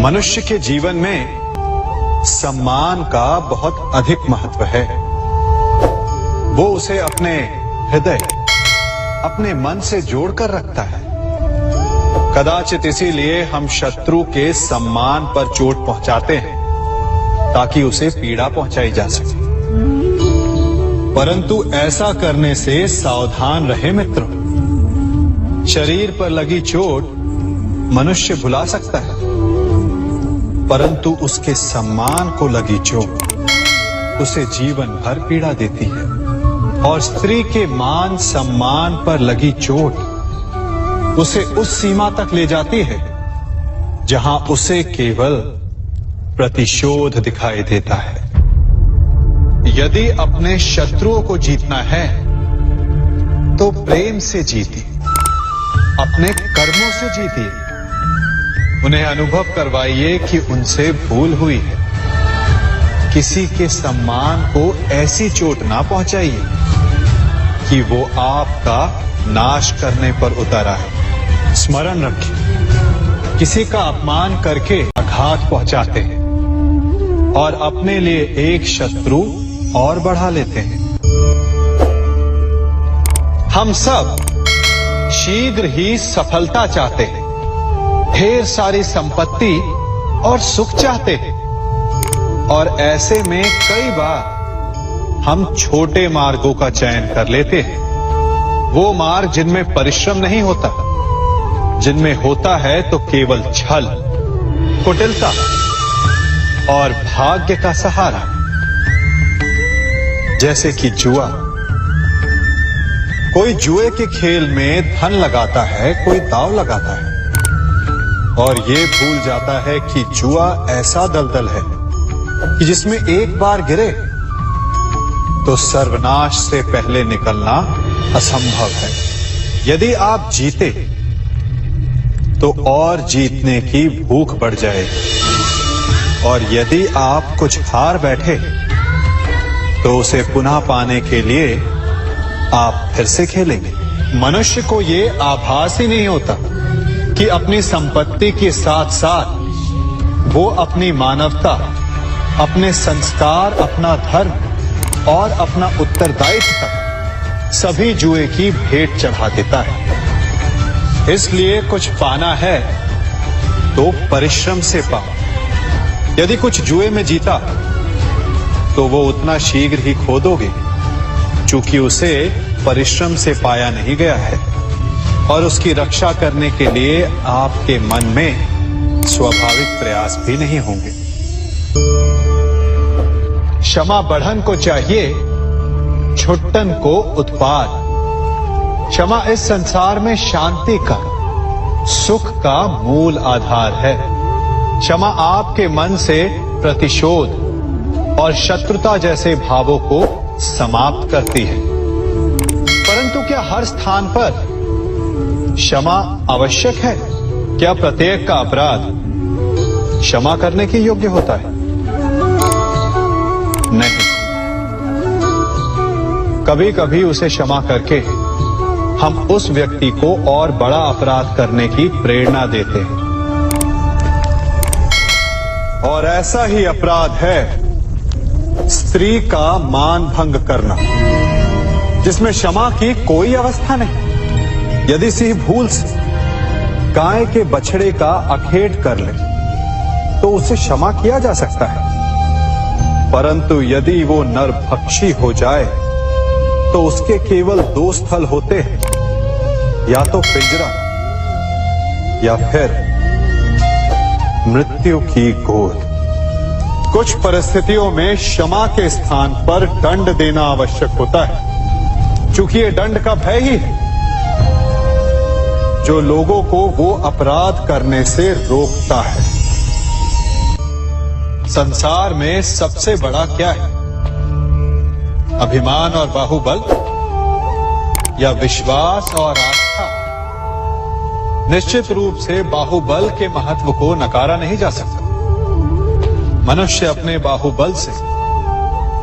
मनुष्य के जीवन में सम्मान का बहुत अधिक महत्व है। वो उसे अपने हृदय, अपने मन से जोड़कर रखता है। कदाचित इसीलिए हम शत्रु के सम्मान पर चोट पहुंचाते हैं ताकि उसे पीड़ा पहुंचाई जा सके। परंतु ऐसा करने से सावधान रहे मित्रों। शरीर पर लगी चोट मनुष्य भुला सकता है, परंतु उसके सम्मान को लगी चोट उसे जीवन भर पीड़ा देती है। और स्त्री के मान सम्मान पर लगी चोट उसे उस सीमा तक ले जाती है जहां उसे केवल प्रतिशोध दिखाई देता है। यदि अपने शत्रुओं को जीतना है तो प्रेम से जीतिए, अपने कर्मों से जीतिए। उन्हें अनुभव करवाइए कि उनसे भूल हुई है। किसी के सम्मान को ऐसी चोट ना पहुंचाइए कि वो आपका नाश करने पर उतर आए। स्मरण रखें, किसी का अपमान करके आघात पहुंचाते हैं और अपने लिए एक शत्रु और बढ़ा लेते हैं। हम सब शीघ्र ही सफलता चाहते हैं, ढेर सारी संपत्ति और सुख चाहते हैं, और ऐसे में कई बार हम छोटे मार्गों का चयन कर लेते हैं। वो मार्ग जिनमें परिश्रम नहीं होता, जिनमें होता है तो केवल छल, कुटिलता और भाग्य का सहारा। जैसे कि जुआ। कोई जुए के खेल में धन लगाता है, कोई दांव लगाता है और ये भूल जाता है कि जुआ ऐसा दलदल है कि जिसमें एक बार गिरे तो सर्वनाश से पहले निकलना असंभव है। यदि आप जीते तो और जीतने की भूख बढ़ जाएगी, और यदि आप कुछ हार बैठे तो उसे पुनः पाने के लिए आप फिर से खेलेंगे। मनुष्य को ये आभास ही नहीं होता कि अपनी संपत्ति के साथ साथ वो अपनी मानवता, अपने संस्कार, अपना धर्म और अपना उत्तरदायित्व तक सभी जुए की भेंट चढ़ा देता है। इसलिए कुछ पाना है तो परिश्रम से पाओ। यदि कुछ जुए में जीता तो वो उतना शीघ्र ही खो दोगे, चूंकि उसे परिश्रम से पाया नहीं गया है, और उसकी रक्षा करने के लिए आपके मन में स्वाभाविक प्रयास भी नहीं होंगे। क्षमा बढ़न को चाहिए, छुट्टन को उत्पाद। क्षमा इस संसार में शांति का, सुख का मूल आधार है। क्षमा आपके मन से प्रतिशोध और शत्रुता जैसे भावों को समाप्त करती है। परंतु क्या हर स्थान पर क्षमा आवश्यक है? क्या प्रत्येक का अपराध क्षमा करने के योग्य होता है? नहीं। कभी कभी उसे क्षमा करके हम उस व्यक्ति को और बड़ा अपराध करने की प्रेरणा देते हैं, और ऐसा ही अपराध है स्त्री का मान भंग करना, जिसमें क्षमा की कोई अवस्था नहीं। यदि सिंह भूल से गाय के बछड़े का अखेट कर ले तो उसे क्षमा किया जा सकता है, परंतु यदि वो नरभक्षी हो जाए तो उसके केवल दो स्थल होते हैं, या तो पिंजरा या फिर मृत्यु की गोद। कुछ परिस्थितियों में क्षमा के स्थान पर दंड देना आवश्यक होता है, क्योंकि ये दंड का भय ही है जो लोगों को वो अपराध करने से रोकता है। संसार में सबसे बड़ा क्या है? अभिमान और बाहुबल, या विश्वास और आस्था? निश्चित रूप से बाहुबल के महत्व को नकारा नहीं जा सकता। मनुष्य अपने बाहुबल से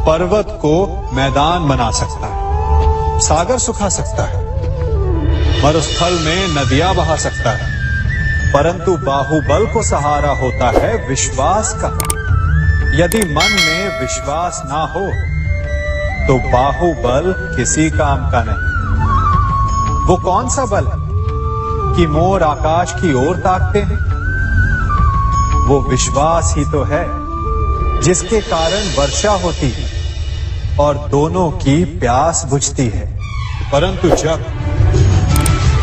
पर्वत को मैदान बना सकता है, सागर सुखा सकता है, मरुस्थल में नदियां बहा सकता है, परंतु बाहुबल को सहारा होता है विश्वास का। यदि मन में विश्वास ना हो तो बाहुबल किसी काम का नहीं। वो कौन सा बल है कि मोर आकाश की ओर ताकते हैं? वो विश्वास ही तो है जिसके कारण वर्षा होती है और दोनों की प्यास बुझती है। परंतु जब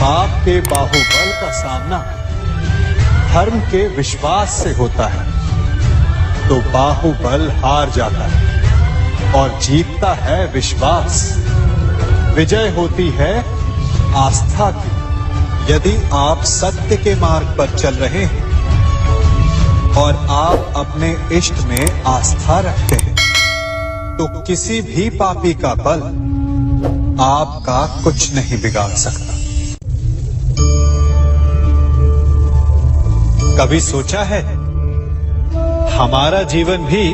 पाप के बाहुबल का सामना धर्म के विश्वास से होता है तो बाहुबल हार जाता है और जीतता है विश्वास। विजय होती है आस्था की। यदि आप सत्य के मार्ग पर चल रहे हैं और आप अपने इष्ट में आस्था रखते हैं तो किसी भी पापी का बल आपका कुछ नहीं बिगाड़ सकता। कभी सोचा है हमारा जीवन भी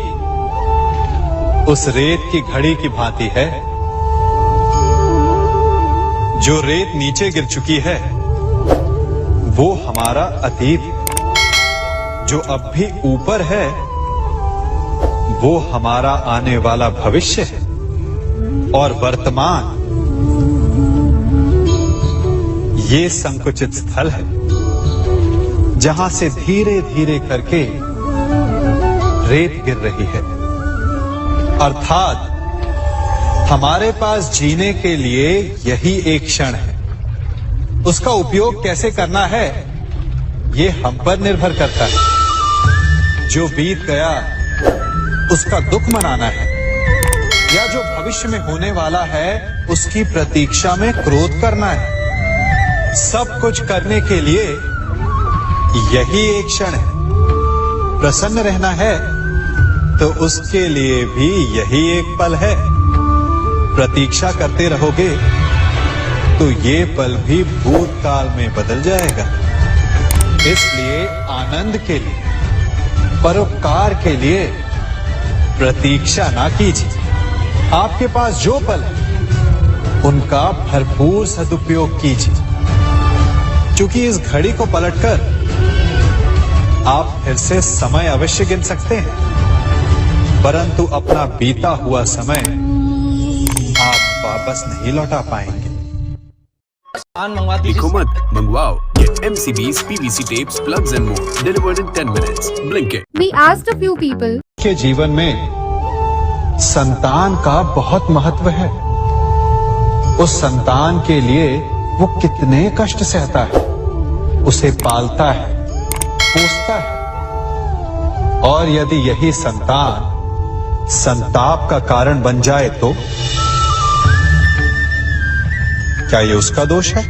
उस रेत की घड़ी की भांति है? जो रेत नीचे गिर चुकी है वो हमारा अतीत है, जो अब भी ऊपर है वो हमारा आने वाला भविष्य है, और वर्तमान ये संकुचित स्थल है जहां से धीरे धीरे करके रेत गिर रही है। अर्थात हमारे पास जीने के लिए यही एक क्षण है। उसका उपयोग कैसे करना है ये हम पर निर्भर करता है। जो बीत गया उसका दुख मनाना है या जो भविष्य में होने वाला है उसकी प्रतीक्षा में क्रोध करना है। सब कुछ करने के लिए यही एक क्षण है। प्रसन्न रहना है तो उसके लिए भी यही एक पल है। प्रतीक्षा करते रहोगे तो ये पल भी भूतकाल में बदल जाएगा। इसलिए आनंद के लिए, परोपकार के लिए प्रतीक्षा ना कीजिए। आपके पास जो पल है उनका भरपूर सदुपयोग कीजिए, क्योंकि इस घड़ी को पलटकर आप फिर से समय अवश्य गिन सकते हैं, परंतु अपना बीता हुआ समय आप वापस नहीं लौटा पाएंगे। लिखो मत, मंगवाओ। Get MCB's PVC tapes, plugs and more delivered in 10 minutes. Blinkit. We asked a few people. के जीवन में संतान का बहुत महत्व है। उस संतान के लिए वो कितने कष्ट सहता है, उसे पालता है, पोसता है, और यदि यही संतान संताप का कारण बन जाए तो क्या ये उसका दोष है?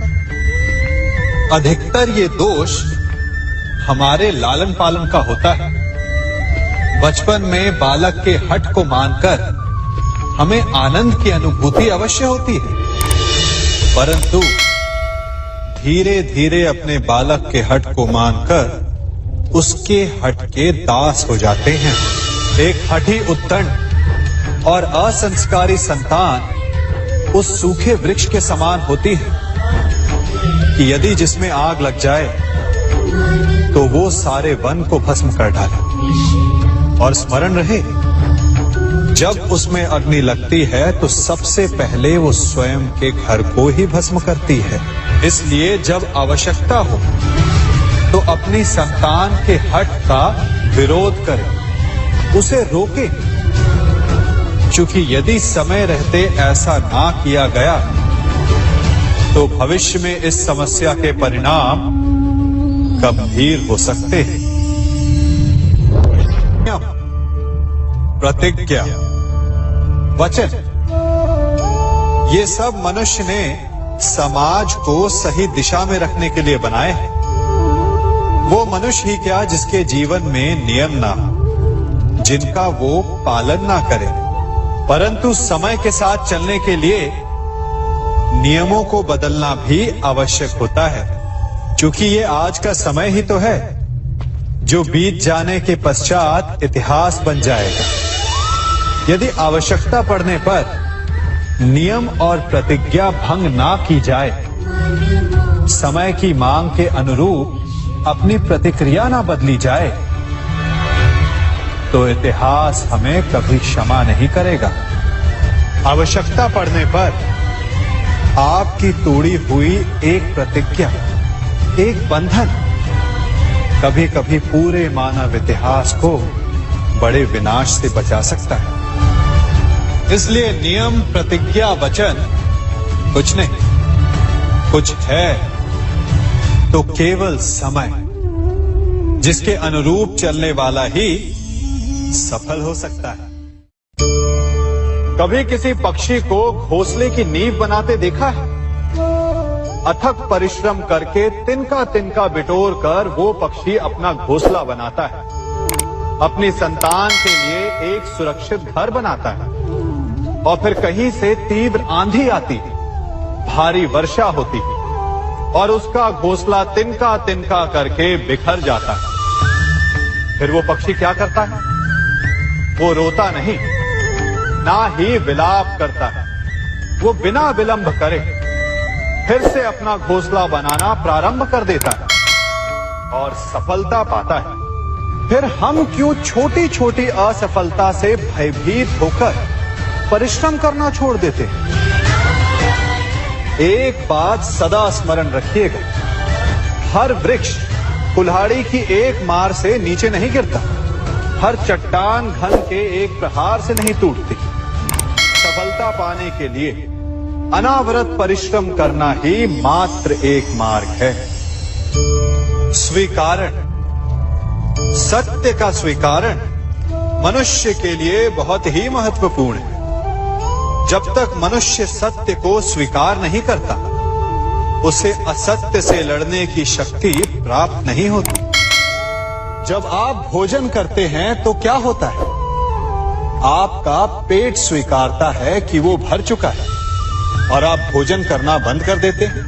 अधिकतर ये दोष हमारे लालन पालन का होता है। बचपन में बालक के हठ को मानकर हमें आनंद की अनुभूति अवश्य होती है, परंतु धीरे धीरे अपने बालक के हठ को मानकर उसके हठ के दास हो जाते हैं। एक हठी उत्तंड और असंस्कारी संतान उस सूखे वृक्ष के समान होती है कि यदि जिसमें आग लग जाए तो वो सारे वन को भस्म कर डाले। और स्मरण रहे, जब उसमें अग्नि लगती है तो सबसे पहले वो स्वयं के घर को ही भस्म करती है। इसलिए जब आवश्यकता हो तो अपनी संतान के हठ का विरोध करें, उसे रोके, क्योंकि यदि समय रहते ऐसा ना किया गया तो भविष्य में इस समस्या के परिणाम गंभीर हो सकते हैं। प्रतिज्ञा, वचन, ये सब मनुष्य ने समाज को सही दिशा में रखने के लिए बनाए हैं। वो मनुष्य ही क्या जिसके जीवन में नियम ना हो, जिनका वो पालन ना करे, परंतु समय के साथ चलने के लिए नियमों को बदलना भी आवश्यक होता है, क्योंकि ये आज का समय ही तो है जो बीत जाने के पश्चात इतिहास बन जाएगा। यदि आवश्यकता पड़ने पर नियम और प्रतिज्ञा भंग ना की जाए, समय की मांग के अनुरूप अपनी प्रतिक्रिया ना बदली जाए तो इतिहास हमें कभी क्षमा नहीं करेगा। आवश्यकता पड़ने पर आपकी तोड़ी हुई एक प्रतिज्ञा, एक बंधन कभी कभी पूरे मानव इतिहास को बड़े विनाश से बचा सकता है। इसलिए नियम, प्रतिज्ञा, वचन कुछ नहीं, कुछ है तो केवल समय, जिसके अनुरूप चलने वाला ही सफल हो सकता है। कभी किसी पक्षी को घोंसले की नींव बनाते देखा है? अथक परिश्रम करके तिनका तिनका बिटोर कर वो पक्षी अपना घोंसला बनाता है, अपनी संतान के लिए एक सुरक्षित घर बनाता है। और फिर कहीं से तीव्र आंधी आती है, भारी वर्षा होती है और उसका घोंसला तिनका तिनका करके बिखर जाता है। फिर वो पक्षी क्या करता है? वो रोता नहीं, ना ही विलाप करता है। वो बिना विलंब करे फिर से अपना घोंसला बनाना प्रारंभ कर देता है और सफलता पाता है। फिर हम क्यों छोटी छोटी असफलता से भयभीत होकर परिश्रम करना छोड़ देते हैं? एक बात सदा स्मरण रखिएगा, हर वृक्ष कुल्हाड़ी की एक मार से नीचे नहीं गिरता, हर चट्टान घन के एक प्रहार से नहीं टूटती। सफलता पाने के लिए अनावरत परिश्रम करना ही मात्र एक मार्ग है। स्वीकारण, सत्य का स्वीकारण मनुष्य के लिए बहुत ही महत्वपूर्ण है। जब तक मनुष्य सत्य को स्वीकार नहीं करता, उसे असत्य से लड़ने की शक्ति प्राप्त नहीं होती। जब आप भोजन करते हैं तो क्या होता है? आपका पेट स्वीकारता है कि वो भर चुका है और आप भोजन करना बंद कर देते हैं।